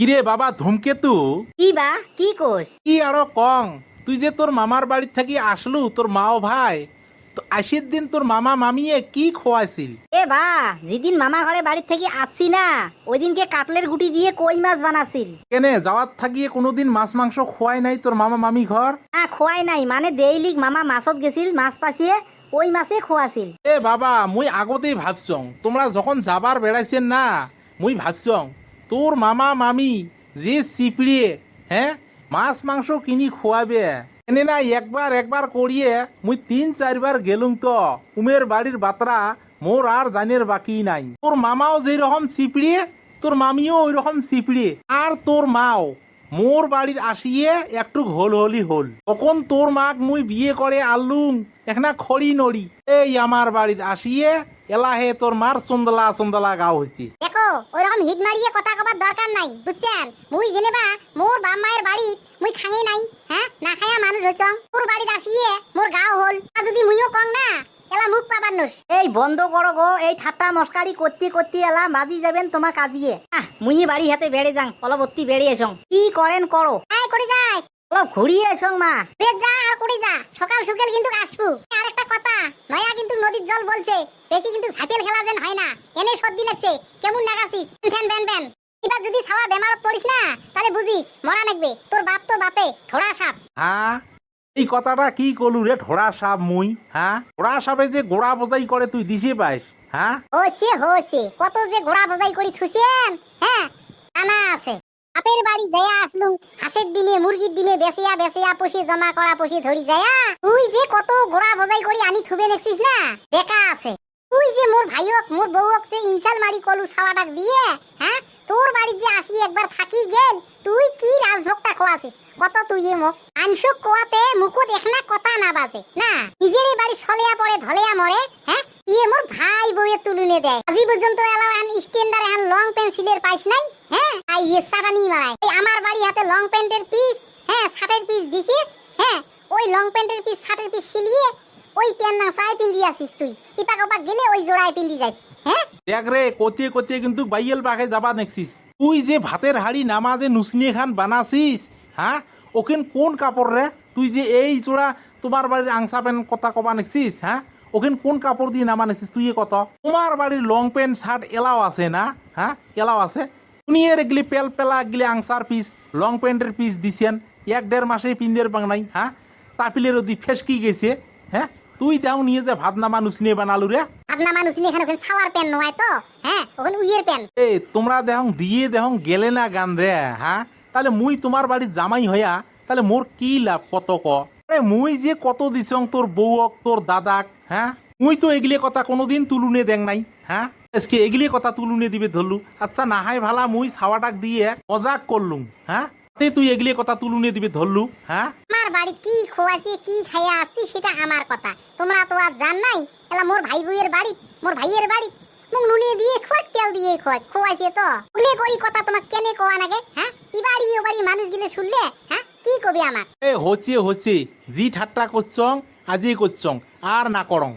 কিরে বাবা ধূমকেতু, কি বা কি কোস? কি আরো কং, তুই যে তোর মামার বাড়ি থেকে আসলু, তোর মাও ভাই তো আশির দিন তোর মামা মামিয়ে কি খোয়াইছিল? এ বা, যেদিন মামা ঘরে বাড়ি থেকে আসছি না, ওই দিনকে কাটলের গুটি দিয়ে কই মাছ বানাছিল। কেনে যাওয়ার থাকিয়ে কোনোদিন মাছ মাংস খোয়াই নাই তোর মামা মামি ঘর? না খোয়াই নাই, মানে দেইলিক মামা মাছত গেছিল, মাছ পাচিয়ে ওই মাছে খোয়াছিল। এ বাবা, মুই আগতেই ভাবছং তোমরা যখন যাবার বেড়াইছেন না, মুই ভাবছং তোর মামা মামি যে চিপড়িয়ে হ্যাঁ মাছ মাংস কিনি খোয়াবে। এনে না একবার একবার করিয়ে মুই 3-4 বার গেলুম তো উমের বাড়ির বাতরা মোর আর জানের বাকি নাই। তোর মামাও যেই রকম চিপড়িয়ে, তোর মামিও ওই রকম চিপড়িয়ে, আর তোর মাও মোর বাড়ির আসিয়ে একটু হল হলি হল। তখন তোর মাক মুই বিয়ে করে আনলুম এখানে খড়ি নড়ি, এই আমার বাড়ির আসিয়ে এলাহে তোর মার সন্দলা সন্দলা গাও হয়েছে। দেখো ওইরকম হিট মারিয়ে কথা কবার দরকার নাই, বুঝছেন? মুই জেনেবা মোর বাপ মায়ের বাড়ি মুই খাঙে নাই, হ্যাঁ না খায়া মানুষ হইছং। তোর বাড়িতে আসিয়ে মোর গাও হল, আর যদি মুইও কং না এলা মুখ পাবার নস। এই বন্ধ করো গো, এই ঠাট্টা মস্কারি করতে করতে এলা বাজি যাবেন তোমার কাজিয়ে। মুই বাড়ি হাতে বেড়ে যাং, অলবত্তি বেড়ে এসং। কি করেন করো, এই করে যাস, অলপ ঘুরিয়ে এসং মা। বেশ যা আর করে যা, সকাল সকাল কিন্তু আসবো। আর একটা কথা, নয়া কিন্তু নদীর জল বলছে বেশি কিন্তু ঝাঁপিয়াল খেলা যেন হয় না। এনে সর্দি লাগছে, কেমন লাগাছিস ফ্যান ফ্যান ফ্যান। এবার যদি ছাওয়া বেমারত পড়িস না, তাহলে বুঝিস মরা লাগবে। তোর বাপ তো বাপে ঠোড়া সাপ। হ্যাঁ, এই কথাটা কি কলু রে ঢোড়া সাপ মুই? হ্যাঁ, ঢোড়া সাপে যে গোড়া বোঝাই করে তুই দিশে পাইস? হ্যাঁ হয়েছে কত যে ঘোড়া বোঝাই করি থুসেন, হ্যাঁ জানা আছে। বাপের বাড়ি যায়া আসলুম, হাঁসের ডিমে মুরগির ডিমে বেচিয়া বেচিয়া পুষি জমা করা পুষি ধরি যায়া, তুই যে কত ঘোড়া বোঝাই করি আনি থুবে নেছিস না, দেখা আছে। তুই যে মোর ভাইওক মোর বউক যে ইনসাল মারি কলু ছাওয়াটাক দিয়ে, হ্যাঁ তোর বাড়ি যে আসি একবার থাকি গেল, তুই কি রাজভোগটা খোয়াছিস কত? তুই মোক আনসুক কোয়াতে মুকুট একনা কথা না বাজে না, নিজেরই বাড়ি সলিয়া পড়ে ধলিয়া মরে। হ্যাঁ ইয়ে মোর ভাই বউয়ে তুলুনে দেয়, আজি পর্যন্ত এলাও আন স্ট্যান্ডার এখন লং পেন্সিলের পাইস নাই। হ্যাঁ আই ইয়ে সারানি মারাই এই আমার বাড়ি হাতে লং প্যান্টের পিস, হ্যাঁ শার্টের পিস দিছি, হ্যাঁ ওই লং প্যান্টের পিস শার্টের পিস সিলিয়ে ওই প্যান্ট না সাই পিন্দি আসিস তুই, ইপাক ওপাক গেলে ওই জোড়ায় পিন্দি যাইস। হ্যাঁ দেখ রে, কতিয়ে কতিয়ে কিন্তু বাইয়েল বাঘে যাবা নেকছিস। তুই যে ভাতের হাড়ি নামাজে নুসনি খান বানাছিস, হ্যাঁ ওখান কোন কাপড় রে? তুই যে এই চোড়া তোমার বাড়ির আংসা প্যান্ট কথা কবা নেকছিস, হ্যাঁ ওখান কোন কাপড় দিয়ে নামা নেকছিস? তুই কত তোমার বাড়ির লং প্যান্ট শার্ট এলাও আছে না? হ্যাঁ এলাও আছে। তুমি এর গেলি পেল পেলা গেলি আংসার পিস লং প্যান্টের পিস দিছেন 1-1.5 মাসে পিন্দের বাং নাই। হ্যাঁ তাপিলের ওদি ফেসকি গেছে। হ্যাঁ তুই তাও নিয়ে যে ভাত নামা নুসনি বানালু রে। আপনা মানুষ নিয়ে এখানে ওখানে ছাওয়ার প্যান্ট নয় তো, হ্যাঁ ওখানে উইয়ের প্যান্ট। এই তোমরা দেখং দিয়ে দেখং গেলে না গান রে। হ্যাঁ তাহলে মুই তোমার বাড়ির জামাই হইয়া তাহলে মোর কি লাভ কত ক? মুই যে কত দিছং তোর বউক তোর দাদাক, হ্যাঁ মুই তো এগুলি কথা কোনোদিন তুলুনে দেখ নাই। হ্যাঁ আজকে এগুলি কথা তুলুনে দিবে ধরলু। আচ্ছা না হয় ভালা মুই ছাওয়াটাক দিয়ে মজাক করলুম, হ্যাঁ তুই এগুলি কথা তুলুনে দিবে ধরলু। হ্যাঁ আমার বাড়ি কি খোয়াছি কি খাইয়া আসছি সেটা আমার কথা, তোমরা তো আর জান নাই। এলা মোর ভাই বউয়ের বাড়ি, মোর ভাইয়ের বাড়ি মুখ নুনিয়ে দিয়ে খোয়াই তেল দিয়ে খোয়াইছে তো উলে করি কথা তোমাক কেনে কোয়া নাগে? হ্যাঁ ই বাড়ি ও বাড়ি মানুষ গিলে শুনলে হ্যাঁ কি কবি আমার? হচ্ছে জি ঠাট্টা করছং আজই করছং আর না করং।